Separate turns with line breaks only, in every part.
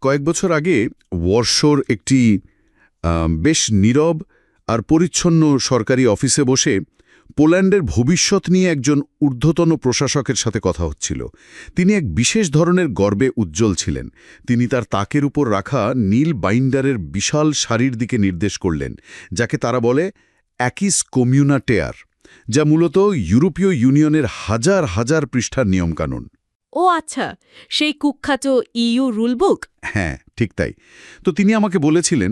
কয়েক বছর আগে ওয়ারশোর একটি বেশ নীরব আর পরিচ্ছন্ন সরকারি অফিসে বসে পোল্যান্ডের ভবিষ্যৎ নিয়ে একজন ঊর্ধ্বতন প্রশাসকের সাথে কথা হচ্ছিল। তিনি এক বিশেষ ধরনের গর্বে উজ্জ্বল ছিলেন। তিনি তার তাকের উপর রাখা নীল বাইন্ডারের বিশাল সারির দিকে নির্দেশ করলেন, যাকে তারা বলে অ্যাকিস কমিউনাটেয়ার, যা মূলত ইউরোপীয় ইউনিয়নের হাজার হাজার পৃষ্ঠার নিয়মকানুন।
ও আচ্ছা, সেই কুখ্যাত ইইউ রুলবুক।
হ্যাঁ, ঠিক তাই। তো তিনি আমাকে বলেছিলেন,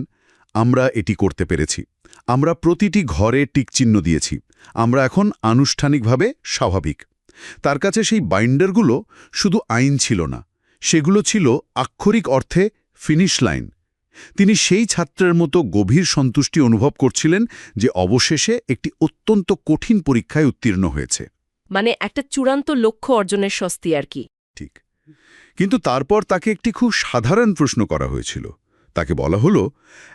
আমরা এটি করতে পেরেছি। আমরা প্রতিটি ঘরে টিকচিহ্ন দিয়েছি। আমরা এখন আনুষ্ঠানিকভাবে স্বাভাবিক। তার কাছে সেই বাইন্ডারগুলো শুধু আইন ছিল না, সেগুলো ছিল আক্ষরিক অর্থে ফিনিশ লাইন। তিনি সেই ছাত্রের মতো গভীর সন্তুষ্টি অনুভব করছিলেন যে অবশেষে একটি অত্যন্ত কঠিন পরীক্ষায় উত্তীর্ণ হয়েছে।
মানে একটা চূড়ান্ত লক্ষ্য অর্জনের স্বস্তি আর কি।
ঠিক। কিন্তু তারপর তাকে একটি খুব সাধারণ প্রশ্ন করা হয়েছিল। তাকে বলা হলো,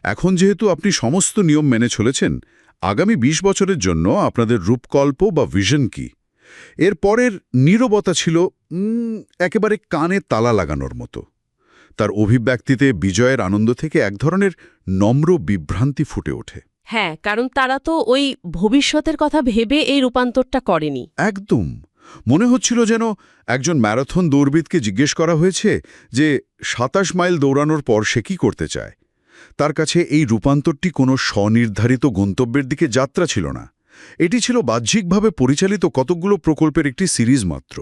এখন যেহেতু আপনি সমস্ত নিয়ম মেনে চলেছেন, আগামী ২০ বছরের জন্য আপনাদের রূপকল্প বা ভিশন কি? এর পরের নীরবতা ছিল একেবারে কানে তালা লাগানোর মতো। তার অভিব্যক্তিতে বিজয়ের আনন্দ থেকে এক ধরনের নম্র বিভ্রান্তি ফুটে ওঠে।
হ্যাঁ, কারণ তারা তো ওই ভবিষ্যতের কথা ভেবে এই রূপান্তরটা করেনি।
একদম। মনে হচ্ছিল যেন একজন ম্যারাথন দৌড়বিদকে জিজ্ঞেস করা হয়েছে যে ২৭ মাইল দৌড়ানোর পর সে কী করতে চায়। তার কাছে এই রূপান্তরটি কোনো স্বনির্ধারিত গন্তব্যের দিকে যাত্রা ছিল না। এটি ছিল বাহ্যিকভাবে পরিচালিত কতকগুলো প্রকল্পের একটি সিরিজ মাত্র।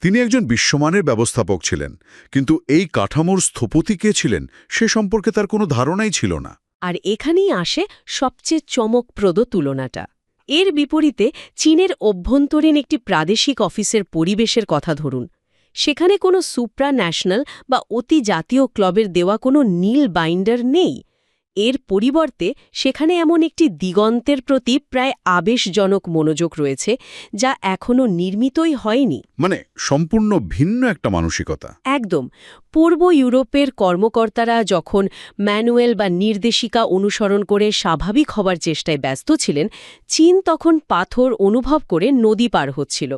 তিনি একজন বিশ্বমানের ব্যবস্থাপক ছিলেন, কিন্তু এই কাঠামোর স্থপতি কে ছিলেন সে সম্পর্কে তার কোনো ধারণাই ছিল না।
আর এখানেই আসে সবচেয়ে চমকপ্রদ তুলনাটা। এর বিপরীতে চীনের অভ্যন্তরীণ একটি প্রাদেশিক অফিসের পরিবেশের কথা ধরুন। সেখানে কোনো সুপ্রা ন্যাশনাল বা অতি জাতীয় ক্লাবের দেওয়া কোনো নীল বাইন্ডার নেই। এর পরিবর্তে সেখানে এমন একটি দিগন্তের প্রতি প্রায় আবেশজনক মনোযোগ রয়েছে, যা এখনও নির্মিতই হয়নি।
মানে সম্পূর্ণ ভিন্ন একটা মানসিকতা।
একদম। পূর্ব ইউরোপের কর্মকর্তারা যখন ম্যানুয়াল বা নির্দেশিকা অনুসরণ করে স্বাভাবিক হবার চেষ্টায় ব্যস্ত ছিলেন, চীন তখন পাথর অনুভব করে নদী পার হচ্ছিল।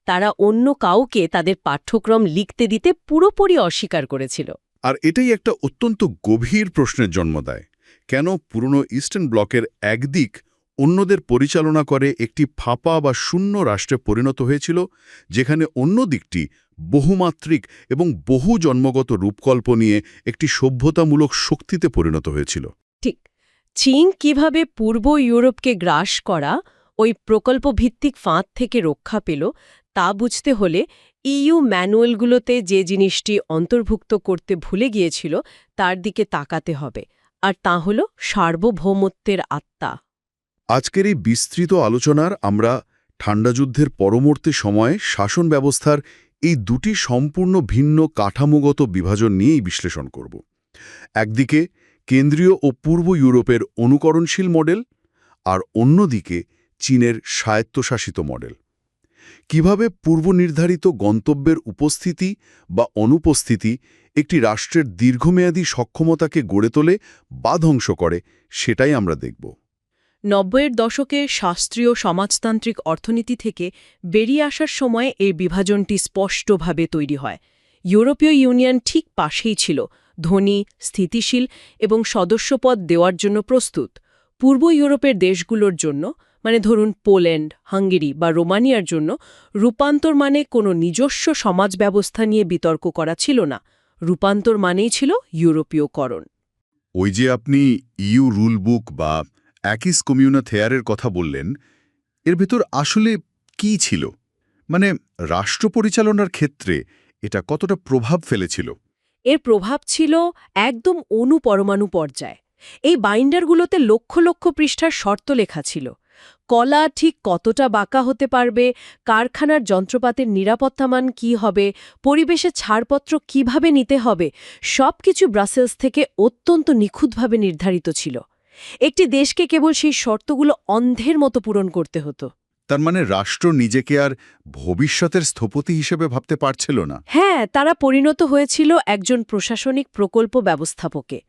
তারা অন্য কাউকে তাদের পাঠ্যক্রম লিখতে দিতে পুরোপুরি অস্বীকার করেছিল।
আর এটাই একটা অত্যন্ত গভীর প্রশ্নের জন্ম দেয়। কেন পুরনো ইস্টার্ন ব্লকের একদিক অন্যদের পরিচালনা করে একটি ফাঁপা বা শূন্য রাষ্ট্রে পরিণত হয়েছিল, যেখানে অন্য দিকটি বহুমাত্রিক এবং বহু জন্মগত রূপকল্প নিয়ে একটি সভ্যতামূলক শক্তিতে পরিণত হয়েছিল?
ঠিক। চীন কিভাবে পূর্ব ইউরোপকে গ্রাস করা ওই প্রকল্পভিত্তিক ফাঁদ থেকে রক্ষা পেল তা বুঝতে হলে ইইউ ম্যানুয়ালগুলোতে যে জিনিসটি অন্তর্ভুক্ত করতে ভুলে গিয়েছিল তার দিকে তাকাতে হবে, আর তা হল সার্বভৌমত্বের আত্মা।
আজকের এই বিস্তৃত আলোচনার আমরা ঠান্ডা যুদ্ধের পরবর্তী সময়ে শাসন ব্যবস্থার এই দুটি সম্পূর্ণ ভিন্ন কাঠামোগত বিভাজন নিয়েই বিশ্লেষণ করব। একদিকে কেন্দ্রীয় ও পূর্ব ইউরোপের অনুকরণশীল মডেল, আর অন্যদিকে চীনের স্বায়ত্তশাসিত মডেল। কিভাবে পূর্বনির্ধারিত গন্তব্যের উপস্থিতি বা অনুপস্থিতি একটি রাষ্ট্রের দীর্ঘমেয়াদী সক্ষমতাকে গড়ে তোলে বা ধ্বংস করে, সেটাই আমরা দেখব।
৯০-এর দশকে শাস্ত্রীয় সমাজতান্ত্রিক অর্থনীতি থেকে বেরিয়ে আসার সময় এই বিভাজনটি স্পষ্টভাবে তৈরি হয়। ইউরোপীয় ইউনিয়ন ঠিক পাশেই ছিল, ধনী, স্থিতিশীল এবং সদস্যপদ দেওয়ার জন্য প্রস্তুত। পূর্ব ইউরোপের দেশগুলোর জন্য, মানে ধরুন পোল্যান্ড, হাঙ্গেরি বা রোমানিয়ার জন্য, রূপান্তর মানে কোনো নিজস্ব সমাজ ব্যবস্থা নিয়ে বিতর্ক করা ছিল না। রূপান্তর মানেই ছিল ইউরোপীয়করণ।
ওই যে আপনি ইইউ রুলবুক বা অ্যাকিস কমিউনাটেয়ারের কথা বললেন, এর ভেতর আসলে কি ছিল? মানে রাষ্ট্র পরিচালনার ক্ষেত্রে এটা কতটা প্রভাব ফেলেছিল?
এর প্রভাব ছিল একদম অণু-পরমাণু পর্যায়ে। এই বাইন্ডারগুলোতে লক্ষ লক্ষ পৃষ্ঠার শর্ত লেখা ছিল। কলা ঠিক কতটা বাঁকা হতে পারবে, কারখানার যন্ত্রপাতির নিরাপত্তা মান কী হবে, পরিবেশে ছাড়পত্র কিভাবে নিতে হবে, সবকিছু ব্রাসেলস থেকে অত্যন্ত নিখুঁতভাবে নির্ধারিত ছিল। একটি দেশকে কেবল সেই শর্তগুলো অন্ধের মতো পূরণ করতে হতো।
তার মানে রাষ্ট্র নিজেকে আর ভবিষ্যতের স্থপতি হিসেবে ভাবতে পারছিল না।
হ্যাঁ, তারা পরিণত হয়েছিল একজন প্রশাসনিক প্রকল্প ব্যবস্থাপকে।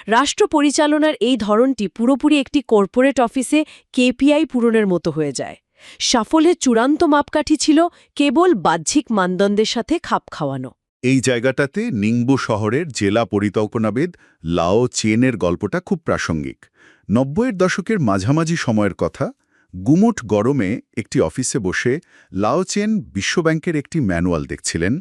রাষ্ট্র পরিচালনার এই ধরনটি পুরোপুরি একটি কর্পোরেট অফিসে কেপিআই পূরণের মতো হয়ে যায়। সাফল্যের চূড়ান্ত মাপকাঠি ছিল কেবল বাহ্যিক মানদণ্ডের সাথে খাপ খাওয়ানো।
এই জায়গাটাতে নিংবো শহরের জেলা পরিকল্পনাবিদ লাও চেনের গল্পটা খুব প্রাসঙ্গিক। ৯০-এর দশকের মাঝামাঝি সময়ের কথা। গুমোট গরমে একটি অফিসে বসে লাও চেন বিশ্বব্যাংকের একটি ম্যানুয়াল দেখছিলেন।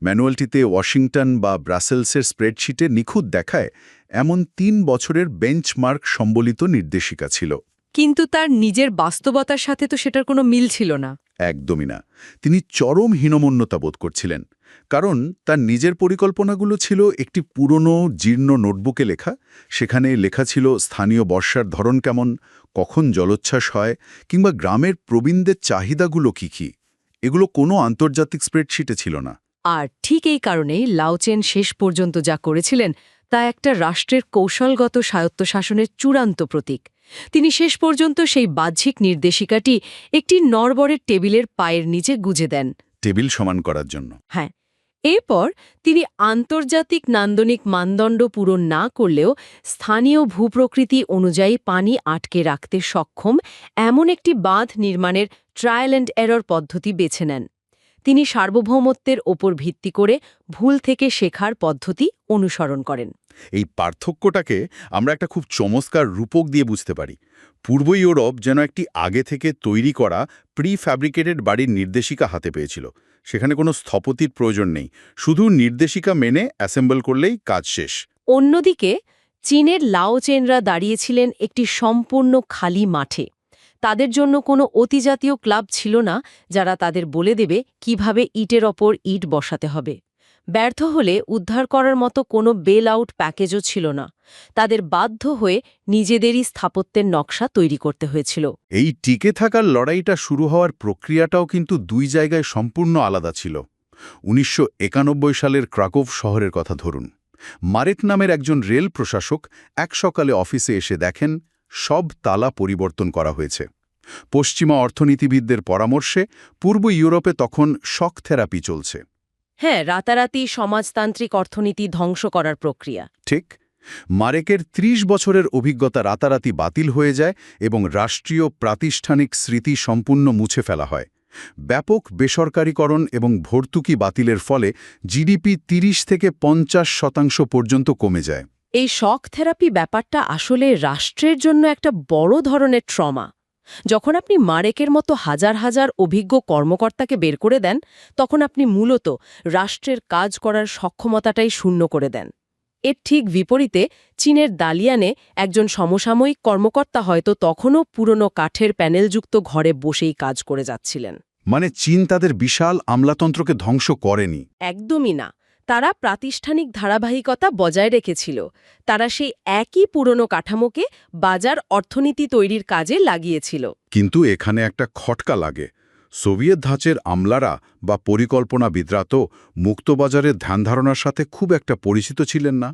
ম্যানুয়ালটিতে ওয়াশিংটন বা ব্রাসেলসের স্প্রেডশিটে নিখুঁত দেখায় এমন ৩ বছরের বেঞ্চমার্ক সম্বলিত নির্দেশিকা ছিল।
কিন্তু তার নিজের বাস্তবতার সাথে তো সেটার কোনো মিল ছিল না।
একদমই না। তিনি চরম হীনমন্যতা বোধ করছিলেন, কারণ তার নিজের পরিকল্পনাগুলো ছিল একটি পুরনো জীর্ণ নোটবুকে লেখা। সেখানে লেখা ছিল স্থানীয় বর্ষার ধরন কেমন, কখন জলোচ্ছ্বাস হয়, কিংবা গ্রামের প্রবীণদের চাহিদাগুলো কী। এগুলো কোনো আন্তর্জাতিক স্প্রেডশিটে ছিল না।
আর ঠিক এই কারণেই লাওচেন শেষ পর্যন্ত যা করেছিলেন তা একটা রাষ্ট্রের কৌশলগত স্বায়ত্তশাসনের চূড়ান্ত প্রতীক। তিনি শেষ পর্যন্ত সেই বাহ্যিক নির্দেশিকাটি একটি নড়বড়ের টেবিলের পায়ের নিচে গুজে দেন,
টেবিল সমান করার জন্য।
হ্যাঁ, এরপর তিনি আন্তর্জাতিক নান্দনিক মানদণ্ড পূরণ না করলেও স্থানীয় ভূপ্রকৃতি অনুযায়ী পানি আটকে রাখতে সক্ষম এমন একটি বাঁধ নির্মাণের ট্রায়াল অ্যান্ড এরর পদ্ধতি বেছে নেন। তিনি সার্বভৌমত্বের ওপর ভিত্তি করে ভুল থেকে শেখার পদ্ধতি অনুসরণ করেন।
এই পার্থক্যটাকে আমরা একটা খুব চমৎকার রূপক দিয়ে বুঝতে পারি। পূর্ব ইউরোপ যেন একটি আগে থেকে তৈরি করা প্রি-ফ্যাব্রিকেটেড বাড়ির নির্দেশিকা হাতে পেয়েছিল। সেখানে কোনো স্থপতির প্রয়োজন নেই, শুধু নির্দেশিকা মেনে অ্যাসেম্বল করলেই কাজ শেষ।
অন্যদিকে চীনের লাওচেনরা দাঁড়িয়েছিলেন একটি সম্পূর্ণ খালি মাঠে। তাদের জন্য কোনো অতিজাতীয় ক্লাব ছিল না যারা তাদের বলে দেবে কিভাবে ইটের ওপর ইট বসাতে হবে। ব্যর্থ হলে উদ্ধার করার মতো কোনো বেল আউট প্যাকেজও ছিল না। তাদের বাধ্য হয়ে নিজেদেরই স্থাপত্যের নকশা তৈরি করতে হয়েছিল।
এই টিকে থাকার লড়াইটা শুরু হওয়ার প্রক্রিয়াটাও কিন্তু দুই জায়গায় সম্পূর্ণ আলাদা ছিল। ১৯৯১ সালের ক্রাকোভ শহরের কথা ধরুন। মারেট নামের একজন রেল প্রশাসক এক সকালে অফিসে এসে দেখেন সব তালা পরিবর্তন করা হয়েছে। পশ্চিমা অর্থনীতিবিদদের পরামর্শে পূর্ব ইউরোপে তখন শক থেরাপি চলছে।
হ্যাঁ, রাতারাতি সমাজতান্ত্রিক অর্থনীতি ধ্বংস করার প্রক্রিয়া।
ঠিক। মারেকের ৩০ বছরের অভিজ্ঞতা রাতারাতি বাতিল হয়ে যায় এবং রাষ্ট্রীয় প্রাতিষ্ঠানিক স্মৃতি সম্পূর্ণ মুছে ফেলা হয়। ব্যাপক বেসরকারীকরণ এবং ভর্তুকি বাতিলের ফলে জিডিপি ৩০ থেকে ৫০% পর্যন্ত কমে যায়।
এই শক থেরাপি ব্যাপারটা আসলে রাষ্ট্রের জন্য একটা বড় ধরনের ট্রমা। যখন আপনি মারেকের মতো হাজার হাজার অভিজ্ঞ কর্মকর্তাকে বের করে দেন, তখন আপনি মূলত রাষ্ট্রের কাজ করার সক্ষমতাটাই শূন্য করে দেন। এর ঠিক বিপরীতে চীনের দালিয়ানে একজন সমসাময়িক কর্মকর্তা হয়তো তখনও পুরনো কাঠের প্যানেলযুক্ত ঘরে বসেই কাজ করে যাচ্ছিলেন।
মানে চীন তাদের বিশাল আমলাতন্ত্রকে ধ্বংস করেনি।
একদমই না। তারা প্রাতিষ্ঠানিক ধারাবাহিকতা বজায় রেখেছিল। তারা সেই একই পুরনো কাঠামোকে বাজার অর্থনীতি তৈরির কাজে লাগিয়েছিল।
কিন্তু এখানে একটা খটকা লাগে। সোভিয়েত ধাঁচের আমলারা বা পরিকল্পনাবিদরা তো মুক্তবাজারের ধ্যানধারণার সাথে খুব একটা পরিচিত ছিলেন না।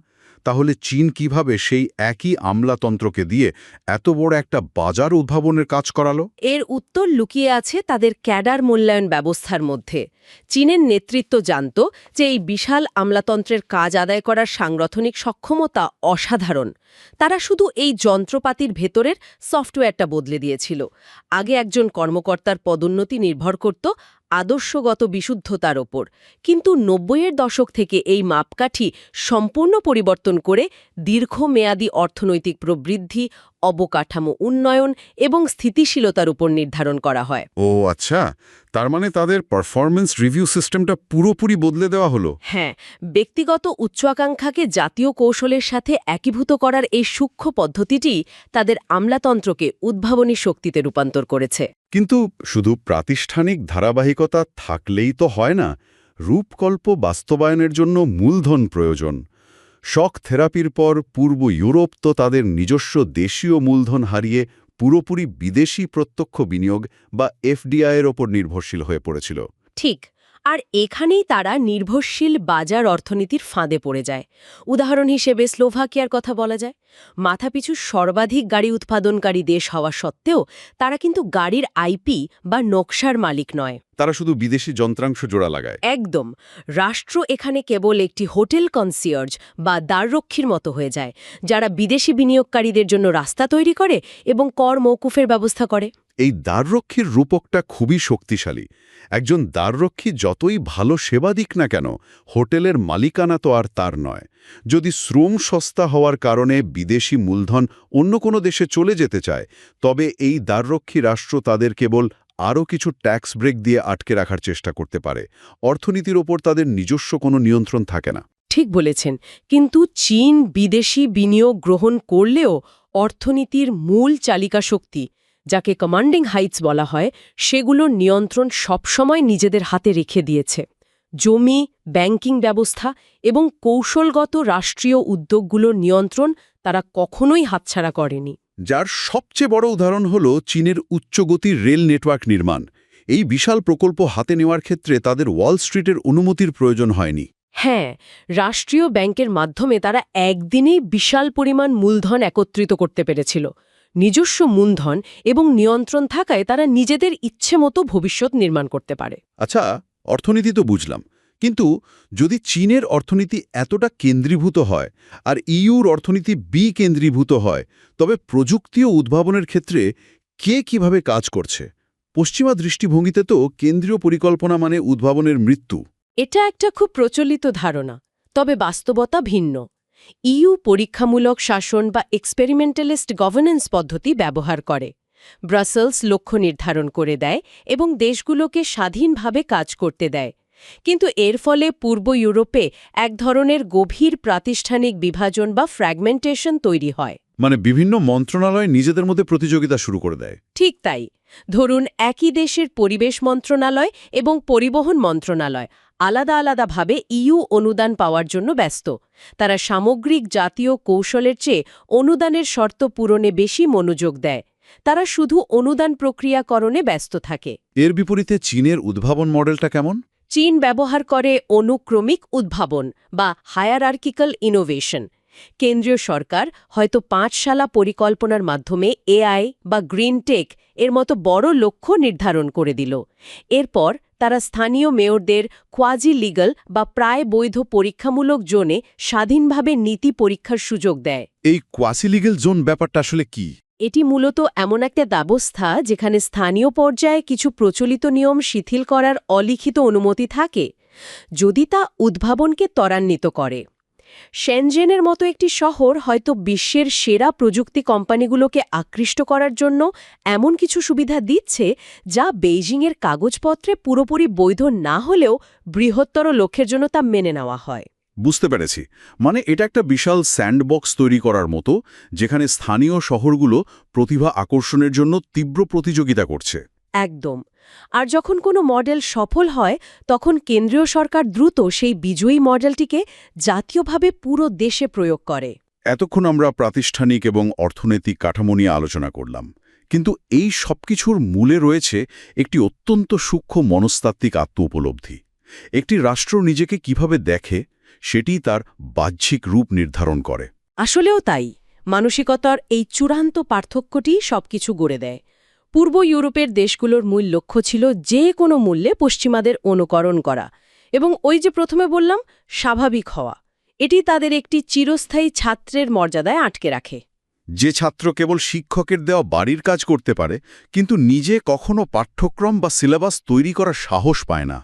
তাহলে চীন কিভাবে সেই একই আমলাতন্ত্রকে দিয়ে এত বড় একটা বাজার উদ্ভাবনের কাজ করালো?
এর উত্তর লুকিয়ে আছে তাদের ক্যাডার মূল্যায়ন ব্যবস্থার মধ্যে। চীনের নেতৃত্ব জানত যে এই বিশাল আমলাতন্ত্রের কাজ আদায় করার সাংগঠনিক সক্ষমতা অসাধারণ। তারা শুধু এই যন্ত্রপাতির ভেতরের সফটওয়্যারটা বদলে দিয়েছিল। আগে একজন কর্মকর্তার পদোন্নতি নির্ভর করত আদর্শগত বিশুদ্ধতার ওপর, কিন্তু ৯০-এর দশক থেকে এই মাপকাঠি সম্পূর্ণ পরিবর্তন করে দীর্ঘমেয়াদী অর্থনৈতিক প্রবৃদ্ধি, অবকাঠামো উন্নয়ন এবং স্থিতিশীলতার উপর নির্ধারণ করা হয়।
ও আচ্ছা, তার মানে তাদের পারফরম্যান্স রিভিউ সিস্টেমটা পুরোপুরি বদলে দেওয়া হলো।
হ্যাঁ, ব্যক্তিগত উচ্চাকাঙ্ক্ষাকে জাতীয় কৌশলের সাথে একীভূত করার এই সূক্ষ্ম পদ্ধতিটি তাদের আমলাতন্ত্রকে উদ্ভাবনী শক্তিতে রূপান্তর করেছে।
কিন্তু শুধু প্রাতিষ্ঠানিক ধারাবাহিকতা থাকলেই তো হয় না, রূপকল্প বাস্তবায়নের জন্য মূলধন প্রয়োজন। শক থেরাপির পর পূর্ব ইউরোপ তো তাদের নিজস্ব দেশীয় মূলধন হারিয়ে পুরোপুরি বিদেশি প্রত্যক্ষ বিনিয়োগ বা এফডিআইয়ের ওপর নির্ভরশীল হয়ে পড়েছিল।
ঠিক, আর এখানেই তারা নির্ভরশীল বাজার অর্থনীতির ফাঁদে পড়ে যায়। উদাহরণ হিসেবে স্লোভাকিয়ার কথা বলা যায়। মাথাপিছু সর্বাধিক গাড়ি উৎপাদনকারী দেশ হওয়া সত্ত্বেও তারা কিন্তু গাড়ির আইপি বা নকশার মালিক নয়।
তারা শুধু বিদেশি যন্ত্রাংশ জোড়া লাগায়।
একদম। রাষ্ট্র এখানে কেবল একটি হোটেল কনসিয়ার্জ বা দ্বাররক্ষীর মতো হয়ে যায়, যারা বিদেশি বিনিয়োগকারীদের জন্য রাস্তা তৈরি করে এবং কর মওকুফের ব্যবস্থা করে।
এই দ্বাররক্ষীর রূপকটা খুবই শক্তিশালী। একজন দ্বাররক্ষী যতই ভালো সেবা দিক না কেন, হোটেলের মালিকানা তো আর তার নয়। যদি শ্রম সস্তা হওয়ার কারণে বিদেশি মূলধন অন্য কোনো দেশে চলে যেতে চায়, তবে এই দ্বাররক্ষী রাষ্ট্র তাদের কেবল আরও কিছু ট্যাক্স ব্রেক দিয়ে আটকে রাখার চেষ্টা করতে পারে। অর্থনীতির ওপর তাদের নিজস্ব কোনো নিয়ন্ত্রণ থাকে না।
ঠিক বলেছেন, কিন্তু চীন বিদেশি বিনিয়োগ গ্রহণ করলেও অর্থনীতির মূল চালিকা শক্তি, যাকে কমান্ডিং হাইটস বলা হয়, সেগুলোর নিয়ন্ত্রণ সবসময় নিজেদের হাতে রেখে দিয়েছে। জমি, ব্যাংকিং ব্যবস্থা এবং কৌশলগত রাষ্ট্রীয় উদ্যোগগুলোর নিয়ন্ত্রণ তারা কখনোই হাতছাড়া করেনি।
যার সবচেয়ে বড় উদাহরণ হল চীনের উচ্চগতির রেল নেটওয়ার্ক নির্মাণ। এই বিশাল প্রকল্প হাতে নেওয়ার ক্ষেত্রে তাদের ওয়াল স্ট্রিটের অনুমতির প্রয়োজন হয়নি।
হ্যাঁ, রাষ্ট্রীয় ব্যাংকের মাধ্যমে তারা একদিনেই বিশাল পরিমাণ মূলধন একত্রিত করতে পেরেছিল। নিজস্ব মূলধন এবং নিয়ন্ত্রণ থাকায় তারা নিজেদের ইচ্ছে মতো ভবিষ্যৎ নির্মাণ করতে পারে।
আচ্ছা, অর্থনীতি তো বুঝলাম, কিন্তু যদি চীনের অর্থনীতি এতটা কেন্দ্রীভূত হয় আর ইউর অর্থনীতি বিকেন্দ্রীভূত হয়, তবে প্রযুক্তি ও উদ্ভাবনের ক্ষেত্রে কে কিভাবে কাজ করছে? পশ্চিমা দৃষ্টিভঙ্গিতে তো কেন্দ্রীয় পরিকল্পনা মানে উদ্ভাবনের মৃত্যু।
এটা একটা খুব প্রচলিত ধারণা, তবে বাস্তবতা ভিন্ন। ইউ পরীক্ষামূলক শাসন বা এক্সপেরিমেন্টালিস্ট গভর্নেন্স পদ্ধতি ব্যবহার করে। ব্রাসেলস লক্ষ্য নির্ধারণ করে দেয় এবং দেশগুলোকে স্বাধীনভাবে কাজ করতে দেয়। কিন্তু এর ফলে পূর্ব ইউরোপে এক ধরনের গভীর প্রাতিষ্ঠানিক বিভাজন বা ফ্র্যাগমেন্টেশন তৈরি হয়।
মানে বিভিন্ন মন্ত্রণালয় নিজেদের মধ্যে প্রতিযোগিতা শুরু করে দেয়।
ঠিক তাই। ধরুন, একই দেশের পরিবেশ মন্ত্রণালয় এবং পরিবহন মন্ত্রণালয় আলাদা আলাদাভাবে ইউ অনুদান পাওয়ার জন্য ব্যস্ত। তারা সামগ্রিক জাতীয় কৌশলের চেয়ে অনুদানের শর্ত পূরণে বেশি মনোযোগ দেয়। তারা শুধু অনুদান প্রক্রিয়াকরণে ব্যস্ত থাকে।
এর বিপরীতে চীনের উদ্ভাবন মডেলটা কেমন?
চীন ব্যবহার করে অনুক্রমিক উদ্ভাবন বা হায়ারার্কিক্যাল ইনোভেশন। কেন্দ্রীয় সরকার হয়তো 5 শালা পরিকল্পনার মাধ্যমে এআই বা গ্রিন টেক এর মতো বড় লক্ষ্য নির্ধারণ করে দিল। এরপর তারা স্থানীয় মেয়রদের কোয়াজি লিগ্যাল বা প্রায় বৈধ পরীক্ষামূলক জোনে স্বাধীনভাবে নীতি পরীক্ষার সুযোগ দেয়।
এই কোয়াসি-লিগ্যাল জোন ব্যাপারটা আসলে কি?
এটি মূলত এমন একটা ব্যবস্থা যেখানে স্থানীয় পর্যায়ে কিছু প্রচলিত নিয়ম শিথিল করার অলিখিত অনুমতি থাকে, যদি তা উদ্ভাবনকে ত্বরান্বিত করে। শেনজেনের মতো একটি শহর হয়তো বিশ্বের সেরা প্রযুক্তি কোম্পানিগুলোকে আকৃষ্ট করার জন্য এমন কিছু সুবিধা দিচ্ছে, যা বেইজিংয়ের কাগজপত্রে পুরোপুরি বৈধ না হলেও বৃহত্তর লক্ষ্যের জন্য তা মেনে নেওয়া হয়।
বুঝতে পেরেছি। মানে এটা একটা বিশাল স্যান্ডবক্স তৈরি করার মতো, যেখানে স্থানীয় শহরগুলো প্রতিভা আকর্ষণের জন্য তীব্র প্রতিযোগিতা করছে।
একদম। আর যখন কোনো মডেল সফল হয়, তখন কেন্দ্রীয় সরকার দ্রুত সেই বিজয়ী মডেলটিকে জাতীয়ভাবে পুরো দেশে প্রয়োগ করে।
এতক্ষণ আমরা প্রাতিষ্ঠানিক এবং অর্থনৈতিক কাঠামো নিয়ে আলোচনা করলাম, কিন্তু এই সবকিছুর মূলে রয়েছে একটি অত্যন্ত সূক্ষ্ম মনস্তাত্ত্বিক আত্ম-উপলব্ধি। একটি রাষ্ট্র নিজেকে কিভাবে দেখে, সেটিই তার বাহ্যিক রূপ নির্ধারণ করে।
আসলেও তাই। মানসিকতার এই চূড়ান্ত পার্থক্যটি সবকিছু গড়ে দেয়। পূর্ব ইউরোপের দেশগুলোর মূল লক্ষ্য ছিল যে কোনো মূল্যে পশ্চিমাদের অনুকরণ করা এবং ওই যে প্রথমে বললাম, স্বাভাবিক হওয়া। এটি তাদের একটি চিরস্থায়ী ছাত্রের মর্যাদায় আটকে রাখে।
যে ছাত্র কেবল শিক্ষকের দেওয়া বাড়ির কাজ করতে পারে, কিন্তু নিজে কখনো পাঠ্যক্রম বা সিলেবাস তৈরি করার সাহস পায় না।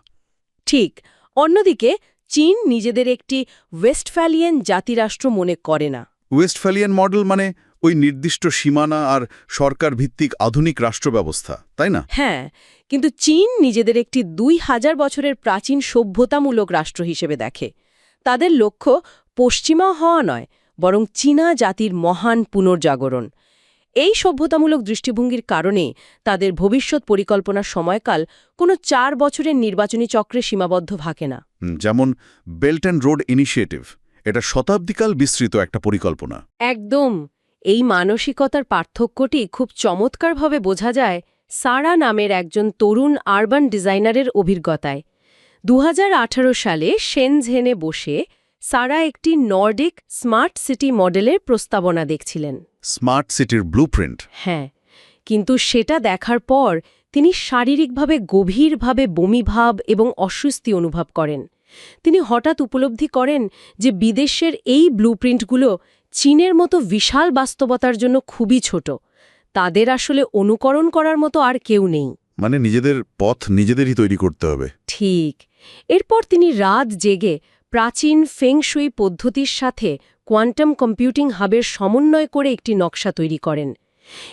ঠিক। অন্যদিকে চীন নিজেদের একটি ওয়েস্টফ্যালিয়ান জাতিরাষ্ট্র মনে করে না।
ওয়েস্টফ্যালিয়ান মডেল মানে ওই নির্দিষ্ট সীমানা আর সরকার ভিত্তিক আধুনিক রাষ্ট্র ব্যবস্থা, তাই না?
হ্যাঁ, কিন্তু চীন নিজেদের একটি 2000 বছরের প্রাচীন সভ্যতামূলক রাষ্ট্র হিসেবে দেখে। তাদের লক্ষ্য পশ্চিমা হওয়া নয়, বরং চীনা জাতির মহান পুনর্জাগরণ। এই সভ্যতামূলক দৃষ্টিভঙ্গির কারণে তাদের ভবিষ্যৎ পরিকল্পনার সময়কাল কোনো 4 বছরের নির্বাচনী চক্রে সীমাবদ্ধ থাকে না।
যেমন বেল্ট অ্যান্ড রোড ইনিশিয়েটিভ, এটা শতাব্দীকাল বিস্তৃত একটা পরিকল্পনা।
একদম। এই মানসিকতার পার্থক্যটি খুব চমৎকারভাবে বোঝা যায় সারা নামের একজন তরুণ আরবান ডিজাইনারের অভিজ্ঞতায়। 2018 সালে শেনঝেনে বসে সারা একটি নর্ডিক স্মার্ট সিটি মডেলের প্রস্তাবনা দেখছিলেন।
স্মার্ট সিটির ব্লুপ্রিন্ট।
হ্যাঁ, কিন্তু সেটা দেখার পর তিনি শারীরিকভাবে গভীরভাবে বমিভাব এবং অস্বস্তি অনুভব করেন। তিনি হঠাৎ উপলব্ধি করেন যে বিদেশের এই ব্লুপ্রিন্টগুলো চীনের মতো বিশাল বাস্তবতার জন্য খুবই ছোট। তাদের আসলে অনুকরণ করার মতো আর কেউ নেই।
মানে নিজেদের পথ নিজেদেরই তৈরি করতে হবে।
ঠিক। এরপর তিনি রাত জেগে প্রাচীন ফেং শুই পদ্ধতির সাথে কোয়ান্টাম কম্পিউটিং হাবের সমন্বয় করে একটি নকশা তৈরি করেন।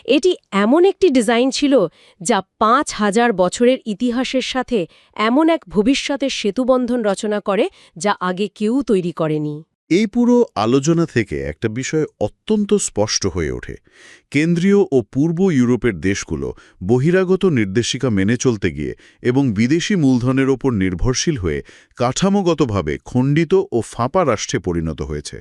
এটি এমন একটি ডিজাইন ছিল যা ৫,০০০ বছরের ইতিহাসের সাথে এমন এক ভবিষ্যতের সেতুবন্ধন রচনা করে যা আগে কেউ তৈরি করেনি।
এই পুরো আলোচনা থেকে একটা বিষয় অত্যন্ত স্পষ্ট হয়ে ওঠে। কেন্দ্রীয় ও পূর্ব ইউরোপের দেশগুলো বহিরাগত নির্দেশিকা মেনে চলতে গিয়ে এবং বিদেশি মূলধনের ওপর নির্ভরশীল হয়ে কাঠামোগতভাবে খণ্ডিত ও ফাঁপা রাষ্ট্রে পরিণত হয়েছে।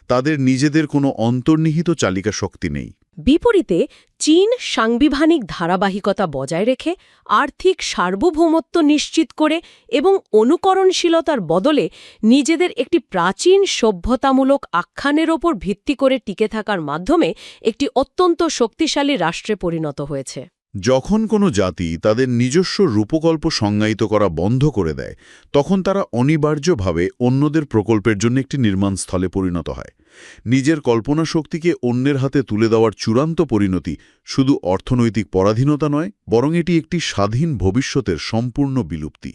তাদের নিজেদের কোনো অন্তর্নিহিত চালিকা শক্তি নেই।
বিপরীতে চীন সাংবিধানিক ধারাবাহিকতা বজায় রেখে আর্থিক সার্বভৌমত্ব নিশ্চিত করে এবং অনুকরণশীলতার বদলে নিজেদের একটি প্রাচীন সভ্যতামূলক আখ্যানের ওপর ভিত্তি করে টিকে থাকার মাধ্যমে একটি অত্যন্ত শক্তিশালী রাষ্ট্রে পরিণত হয়েছে।
যখন কোনো জাতি তাদের নিজস্ব রূপকল্প সংজ্ঞায়িত করা বন্ধ করে দেয়, তখন তারা অনিবার্যভাবে অন্যদের প্রকল্পের জন্য একটি নির্মাণস্থলে পরিণত হয়। নিজের কল্পনা শক্তিকে অন্যের হাতে তুলে দেওয়ার চূড়ান্ত পরিণতি শুধু অর্থনৈতিক পরাধীনতা নয়, বরং এটি একটি স্বাধীন ভবিষ্যতের সম্পূর্ণ বিলুপ্তি।